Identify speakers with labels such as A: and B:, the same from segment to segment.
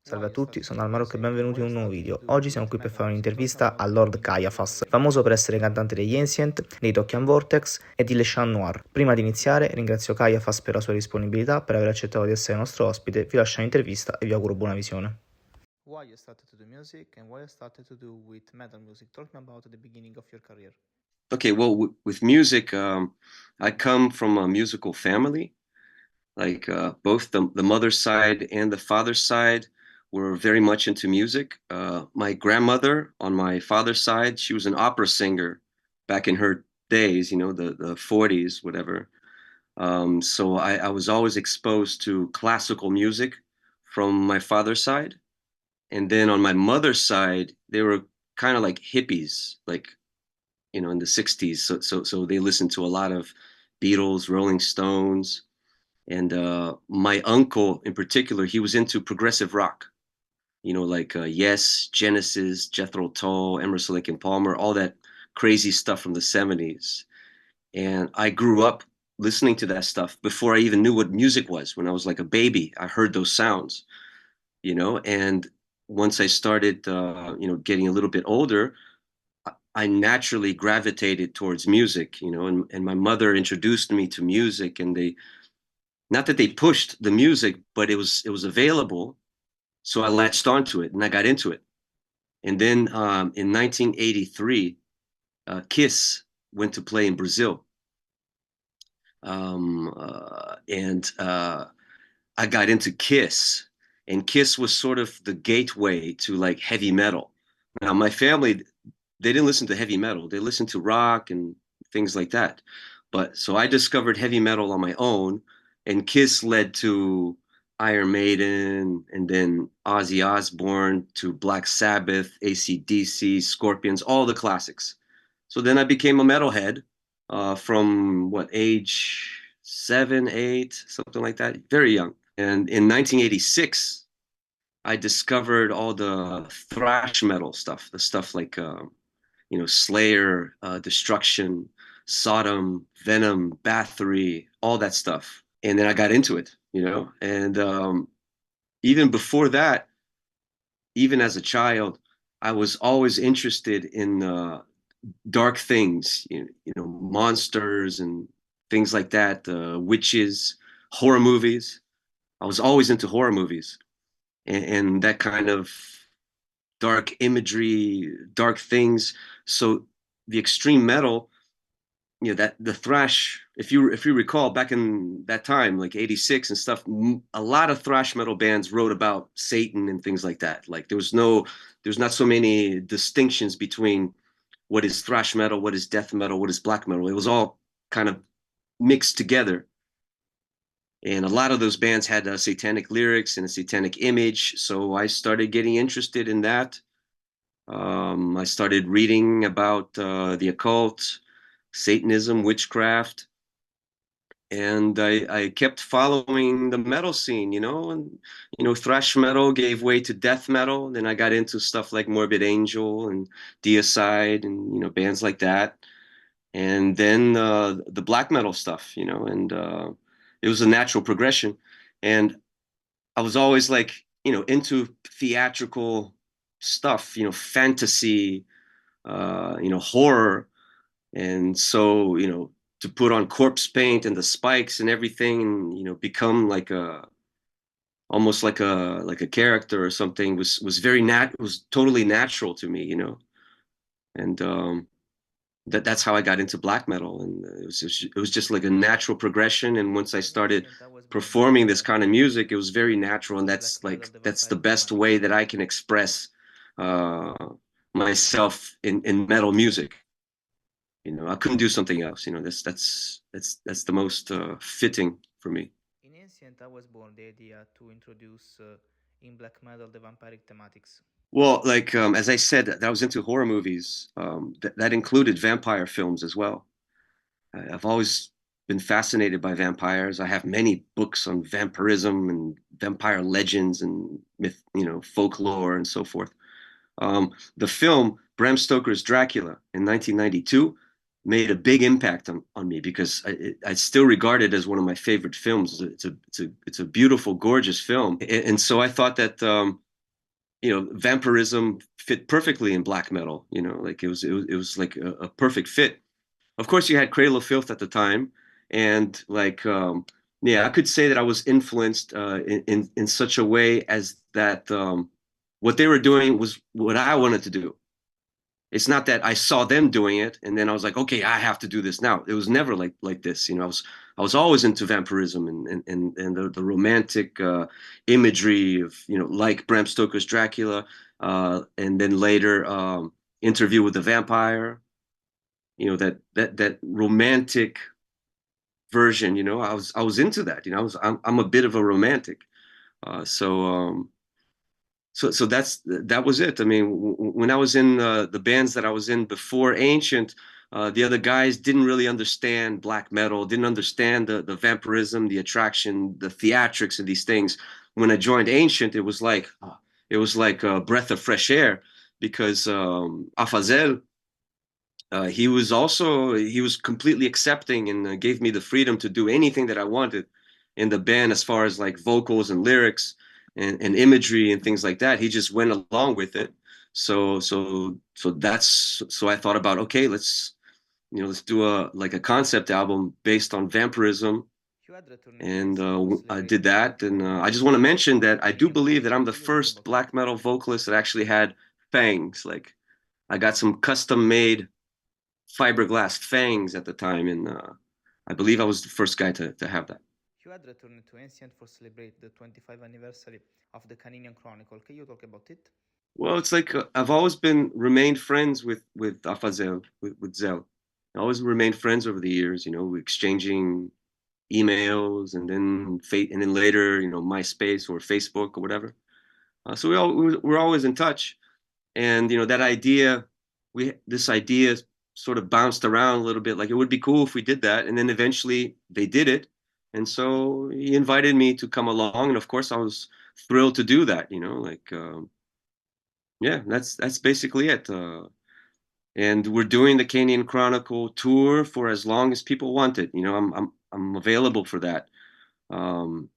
A: Salve a tutti, sono Almarocco e benvenuti in un nuovo video. Oggi siamo qui per fare un'intervista a Lord Kaiaphas, famoso per essere cantante degli Ancient, dei Tokkian Vortex e di Chant Noir. Prima di iniziare ringrazio Kaiaphas per la sua disponibilità, per aver accettato di essere nostro ospite, vi lascio l'intervista e vi auguro buona visione. Why you started to do music and why you started to do with metal music? Talk me about the beginning of your career.
B: Okay, well, with music, I come from a musical family. Like both the mother's side and the father's side were very much into music. My grandmother on my father's side, she was an opera singer back in her days, the 40s, whatever. So I was always exposed to classical music from my father's side. And then on my mother's side, they were kind of like hippies, like in the 60s. So they listened to a lot of Beatles, Rolling Stones, and my uncle in particular, he was into progressive rock. Like Yes, Genesis, Jethro Tull, Emerson, Lake and Palmer, all that crazy stuff from the 70s. And I grew up listening to that stuff before I even knew what music was. When I was like a baby, I heard those sounds, and once I started, getting a little bit older, I naturally gravitated towards music, and my mother introduced me to music, and not that they pushed the music, but it was available. So I latched onto it and I got into it. And then in 1983, Kiss went to play in Brazil. And I got into Kiss, and Kiss was sort of the gateway to like heavy metal. Now, my family, they didn't listen to heavy metal. They listened to rock and things like that. But so I discovered heavy metal on my own, and Kiss led to Iron Maiden, and then Ozzy Osbourne, to Black Sabbath, AC/DC, Scorpions, all the classics. So then I became a metalhead from what, age 7, 8, something like that, very young. And in 1986, I discovered all the thrash metal stuff, the stuff like Slayer, Destruction, Sodom, Venom, Bathory, all that stuff. And then I got into it, and even before that, even as a child, I was always interested in dark things, monsters and things like that, witches, horror movies. I was always into horror movies, and that kind of dark imagery, dark things. So the extreme metal, that the thrash, if you recall back in that time, like 86 and stuff, a lot of thrash metal bands wrote about Satan and things like that. Like there's not so many distinctions between what is thrash metal, what is death metal, what is black metal. It was all kind of mixed together. And a lot of those bands had satanic lyrics and a satanic image. So I started getting interested in that. I started reading about the occult, Satanism, witchcraft, and I kept following the metal scene, and thrash metal gave way to death metal. Then I got into stuff like Morbid Angel and Deicide and bands like that, and then the black metal stuff, and it was a natural progression. And I was always like, into theatrical stuff, fantasy, horror. And so, to put on corpse paint and the spikes and everything, and, become like almost like a character or something was was totally natural to me, and that's how I got into black metal. And it was just like a natural progression. And once I started performing this kind of music, it was very natural. And that's the best way that I can express uh, myself in metal music. I couldn't do something else. That's the most fitting for me.
A: In Ancient, I was born the idea to introduce in black metal the vampiric thematics.
B: Well, like as I said, that I was into horror movies. That included vampire films as well. I've always been fascinated by vampires. I have many books on vampirism and vampire legends and myth, folklore and so forth. The film Bram Stoker's Dracula in 1992 made a big impact on me because I still regard it as one of my favorite films. It's a beautiful, gorgeous film, and so I thought that vampirism fit perfectly in black metal. Like it was like a perfect fit. Of course, you had Cradle of Filth at the time, and like yeah, I could say that I was influenced in such a way as that what they were doing was what I wanted to do. It's not that I saw them doing it and then I was like, okay, I have to do this now. It was never like this. I was always into vampirism and the romantic imagery of, like Bram Stoker's Dracula, and then later Interview with the Vampire. That romantic version. I was into that. I'm a bit of a romantic. So that was it. I mean, when I was in the bands that I was in before Ancient, the other guys didn't really understand black metal, didn't understand the vampirism, the attraction, the theatrics, and these things. When I joined Ancient, it was like a breath of fresh air because Afazel, he was completely accepting and gave me the freedom to do anything that I wanted in the band as far as like vocals and lyrics and imagery and things like that. He just went along with it. So I thought about, okay, let's do a concept album based on vampirism, and I did that. And I just want to mention that I do believe that I'm the first black metal vocalist that actually had fangs. Like I got some custom made fiberglass fangs at the time, and I believe I was the first guy to have that.
A: You had returned to Ancient for celebrate the 25th anniversary of the Canian Chronicle. Can you talk about it?
B: Well, it's like I've always been remained friends with Afazel, with Zel. I always remained friends over the years, exchanging emails and then later, MySpace or Facebook or whatever. So we're always in touch, and that idea, this idea sort of bounced around a little bit. Like it would be cool if we did that, and then eventually they did it, and so he invited me to come along, and of course I was thrilled to do that. Like yeah, that's basically it. And we're doing the Canian Chronicle tour for as long as people want it. I'm available for that. Um,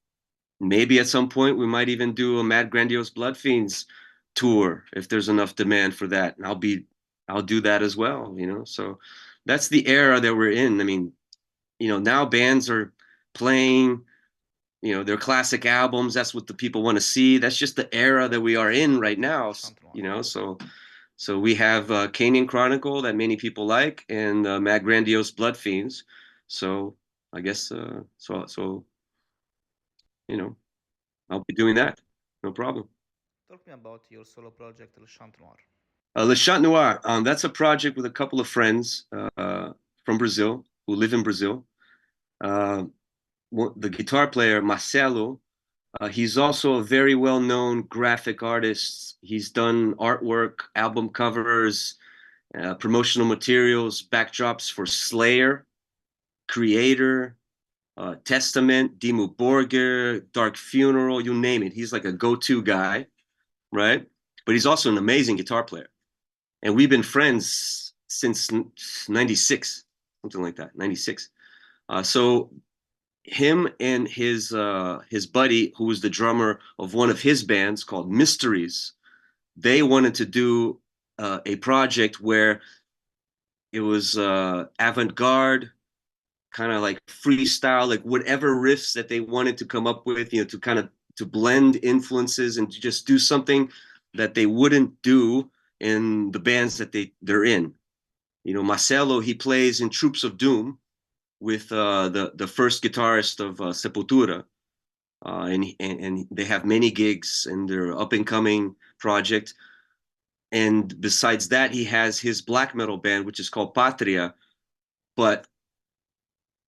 B: Maybe at some point we might even do a Mad Grandiose Blood Fiends tour if there's enough demand for that, and I'll do that as well. So that's the era that we're in. I mean, now bands are playing, their classic albums. That's what the people want to see. That's just the era that we are in right now. So we have Canian Chronicle that many people like, and Mad Grandiose Blood Fiends. So I guess you know I'll be doing that. No problem.
A: Talk me about your solo project, Le Chant Noir.
B: Le Chant Noir. That's a project with a couple of friends from Brazil who live in Brazil. Uh, the guitar player Marcelo. He's also a very well-known graphic artist. He's done artwork, album covers, promotional materials, backdrops for Slayer, Creator, Testament, Dimmu Borgir, Dark Funeral, you name it. He's like a go-to guy, right? But he's also an amazing guitar player. And we've been friends since 96, something like that, 96. So him and his buddy, who was the drummer of one of his bands called Mysteries, they wanted to do a project where it was avant-garde, kind of like freestyle, like whatever riffs that they wanted to come up with, to kind of to blend influences and to just do something that they wouldn't do in the bands that they're in. Marcelo, he plays in Troops of Doom with the first guitarist of Sepultura, and they have many gigs in their up and coming project. And besides that, he has his black metal band, which is called Patria. But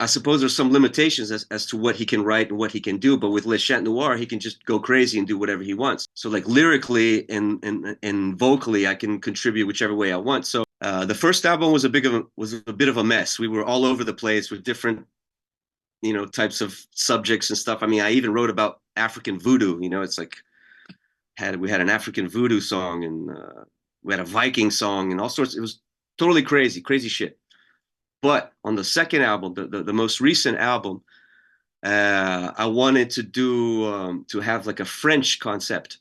B: I suppose there's some limitations as to what he can write and what he can do. But with Le Chant Noir, he can just go crazy and do whatever he wants. So like lyrically and vocally, I can contribute whichever way I want. So the first album was a bit of a mess. We were all over the place with different types of subjects and stuff. I mean, I even wrote about African voodoo. It's like we had an African voodoo song, and we had a Viking song and all sorts. It was totally crazy shit. But on the second album, the most recent album, I wanted to have like a French concept,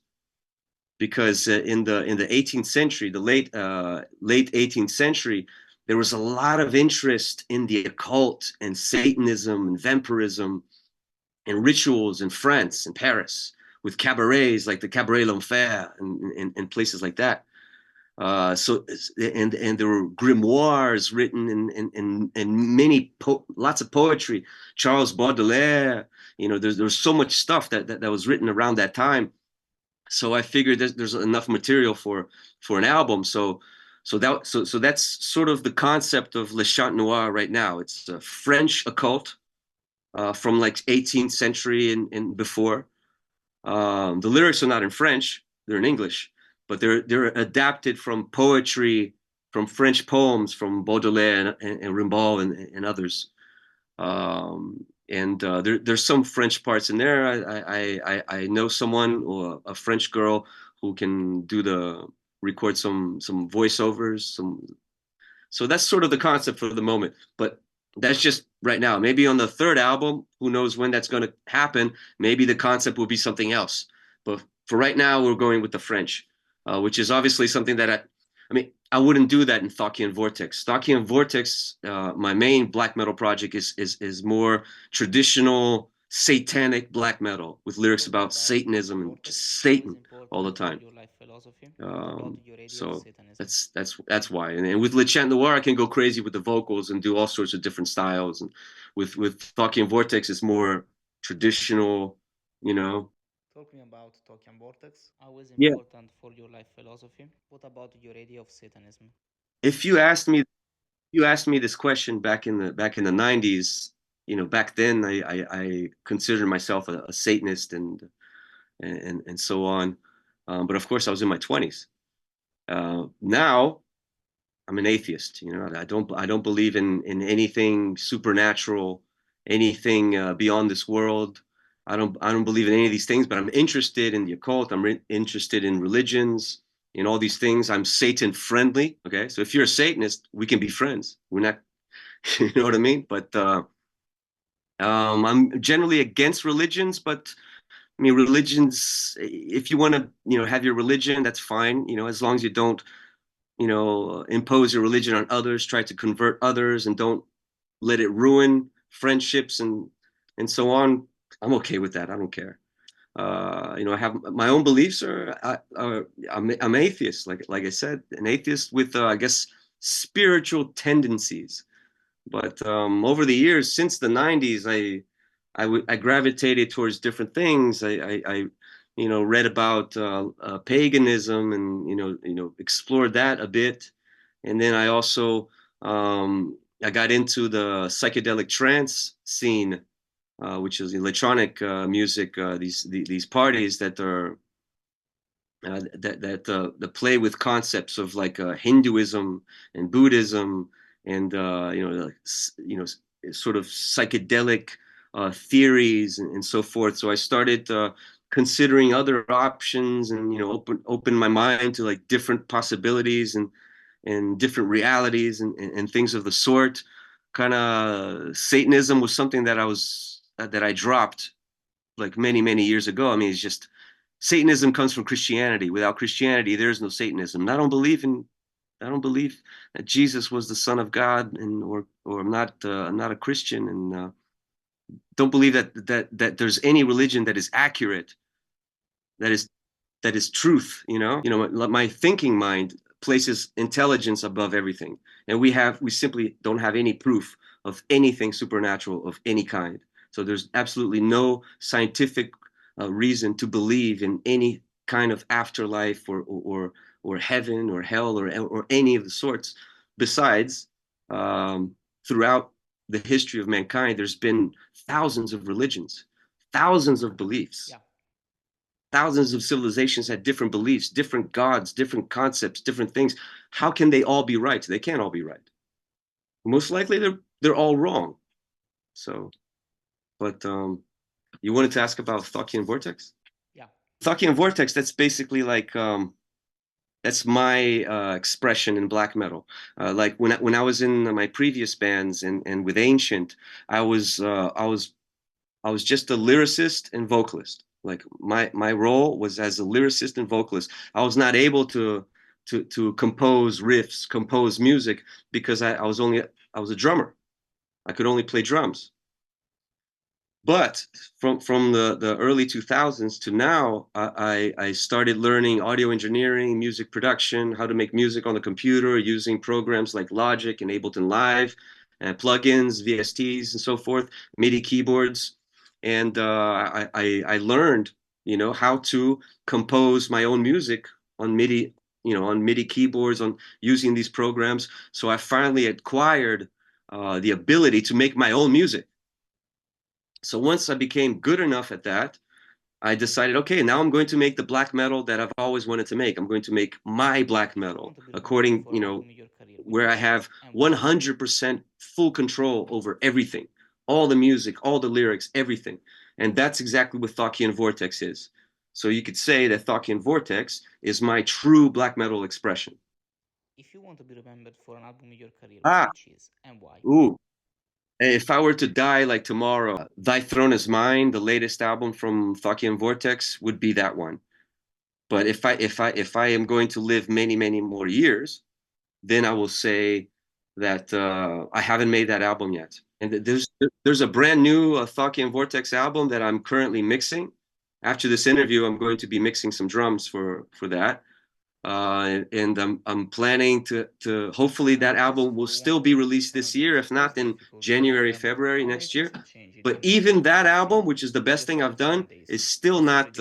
B: because in the 18th century, the late 18th century, there was a lot of interest in the occult and Satanism and vampirism and rituals in France and Paris, with cabarets like the Cabaret L'Enfer and places like that. And there were grimoires written and lots of poetry. Charles Baudelaire, there's so much stuff that was written around that time. So I figured there's enough material for an album. So that's sort of the concept of Le Chant Noir right now. It's a French occult from like 18th century and before. The lyrics are not in French; they're in English, but they're adapted from poetry, from French poems, from Baudelaire and Rimbaud and others. There's some French parts in there. I know someone, or a French girl, who can record some voiceovers. So that's sort of the concept for the moment. But that's just right now. Maybe on the third album, who knows when that's going to happen? Maybe the concept will be something else. But for right now, we're going with the French, which is obviously something that I wouldn't do that in Tokkian Vortex. Tokkian Vortex, my main black metal project, is more traditional satanic black metal with lyrics about Satanism and just Satan all the time. So that's why. And with Le Chant Noir, I can go crazy with the vocals and do all sorts of different styles. And with Tokkian Vortex, it's more traditional,
A: Talking about Tokkian Vortex, how is
B: Yeah.
A: important for your life philosophy? What about your idea of Satanism?
B: If you asked me this question back in the 90s, back then I considered myself a Satanist and so on. But of course I was in my 20s. Now I'm an atheist. I don't believe in anything supernatural, anything beyond this world. I don't believe in any of these things, but I'm interested in the occult. I'm interested in religions, in all these things. I'm Satan friendly. Okay, so if you're a Satanist, we can be friends. We're not, you know what I mean? But I'm generally against religions, but I mean, religions, if you want to, have your religion, that's fine, as long as you don't, impose your religion on others, try to convert others, and don't let it ruin friendships and so on. I'm okay with that. I don't care. I have my own beliefs. I'm atheist, like I said, an atheist with, I guess, spiritual tendencies. But over the years, since the 90s, I gravitated towards different things. I read about paganism and explored that a bit, and then I also I got into the psychedelic trance scene, which is electronic music. These parties that are that play with concepts of like Hinduism and Buddhism and sort of psychedelic theories and so forth. So I started considering other options and open my mind to like different possibilities and different realities and things of the sort. Kind of Satanism was something that I dropped like many years ago. I mean, it's just Satanism comes from Christianity. Without Christianity, there is no Satanism. And I don't believe that Jesus was the Son of God, or I'm not a Christian, and don't believe that there's any religion that is accurate, that is truth. My thinking mind places intelligence above everything, and we simply don't have any proof of anything supernatural of any kind. So there's absolutely no scientific reason to believe in any kind of afterlife or heaven or hell or any of the sorts. Besides, throughout the history of mankind, there's been thousands of religions, thousands of beliefs.
A: Yeah.
B: Thousands of civilizations had different beliefs, different gods, different concepts, different things. How can they all be right? They can't all be right. Most likely they're all wrong. So, but you wanted to ask about Thokkian Vortex?
A: Yeah.
B: Thokkian Vortex, that's basically like that's my expression in black metal. Like when I was in my previous bands and with Ancient, I was just a lyricist and vocalist. Like my role was as a lyricist and vocalist. I was not able to compose riffs, compose music, because I was a drummer. I could only play drums. But from the early 2000s to now, I started learning audio engineering, music production, how to make music on the computer using programs like Logic and Ableton Live, and plugins, VSTs, and so forth, MIDI keyboards, and I learned, how to compose my own music on MIDI, on MIDI keyboards, on using these programs. So I finally acquired the ability to make my own music. So once I became good enough at that, I decided, okay, now I'm going to make the black metal that I've always wanted to make. I'm going to make my black metal according, where I have 100% full control over everything, all the music, all the lyrics, everything. And that's exactly what Tokkian Vortex is. So you could say that Tokkian Vortex is my true black metal expression.
A: If you want to be remembered for an album in your career,
B: Ah,
A: which is and why?
B: ooh. If I were to die like tomorrow, Thy Throne is Mine, the latest album from Thokkian Vortex, would be that one. But if I am going to live many, many more years, then I will say that I haven't made that album yet. And there's a brand new Thokkian Vortex album that I'm currently mixing. After this interview, I'm going to be mixing some drums for that. And I'm planning to hopefully that album will still be released this year, if not in January, February next year. But even that album, which is the best thing I've done, is still not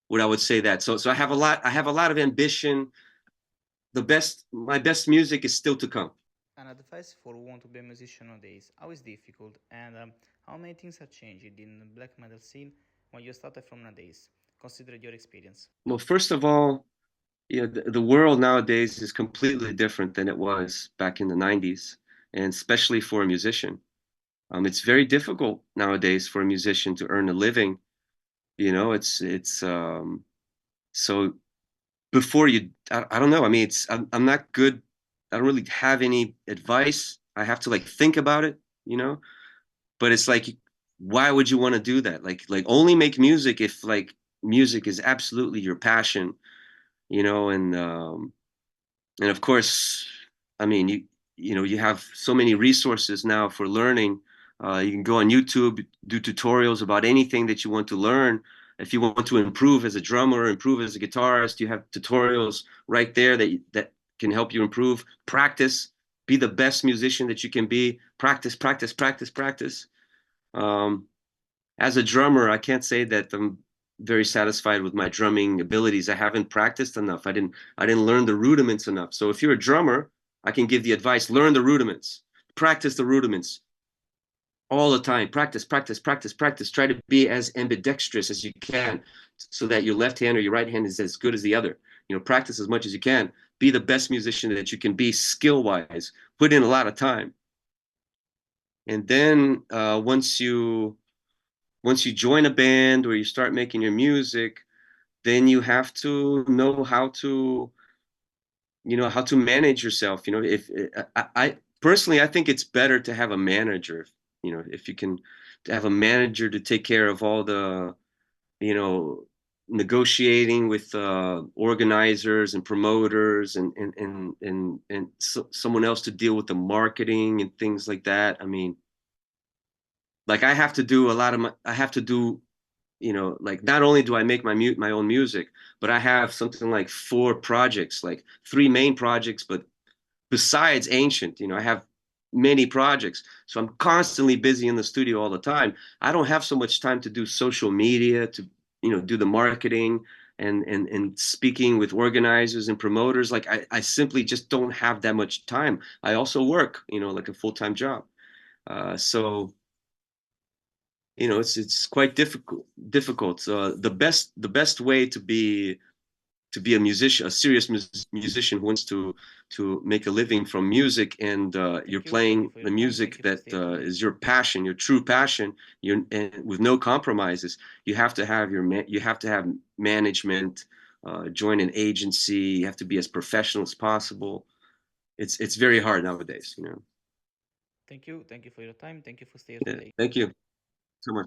B: what I would say that. So I have a lot of ambition. My best music is still to come.
A: An advice for who want to be a musician nowadays, how is difficult and how many things have changed in the black metal scene when you started from nowadays, consider your experience?
B: Well, first of all, the world nowadays is completely different than it was back in the 90s, and especially for a musician. It's very difficult nowadays for a musician to earn a living. It's so before I don't know. I mean, I'm not good. I don't really have any advice. I have to like think about it, but it's like, why would you want to do that? Like only make music if like music is absolutely your passion, and of course, I mean, you have so many resources now for learning. You can go on YouTube, do tutorials about anything that you want to learn. If you want to improve as a drummer, improve as a guitarist, you have tutorials right there that can help you improve. Practice, be the best musician that you can be. Practice, practice, practice, practice. Um, as a drummer, I can't say that I'm very satisfied with my drumming abilities. I haven't practiced enough. I didn't learn the rudiments enough. So if you're a drummer, I can give the advice, learn the rudiments, practice the rudiments all the time. Practice, practice, practice, practice. Try to be as ambidextrous as you can so that your left hand or your right hand is as good as the other. Practice as much as you can. Be the best musician that you can be skill-wise. Put in a lot of time. And then once you join a band or you start making your music, then you have to know how to manage yourself. If I personally, I think it's better to have a manager. If you can, to have a manager to take care of all the, you know, negotiating with organizers and promoters and someone else to deal with the marketing and things like that. I mean, like I have to do a lot of I have to do, like not only do I make my own music, but I have something like 4 projects, like 3 main projects, but besides Ancient, I have many projects. So I'm constantly busy in the studio all the time. I don't have so much time to do social media, to, do the marketing and speaking with organizers and promoters. Like I simply just don't have that much time. I also work, like a full-time job. So it's quite difficult. The best way to be a musician, a serious musician who wants to make a living from music, and you're playing the music that is your passion, your true passion, and with no compromises. You have to have management, join an agency. You have to be as professional as possible. It's very hard nowadays.
A: Thank you for your time. Thank you for staying
B: Yeah,
A: today.
B: thank you so much.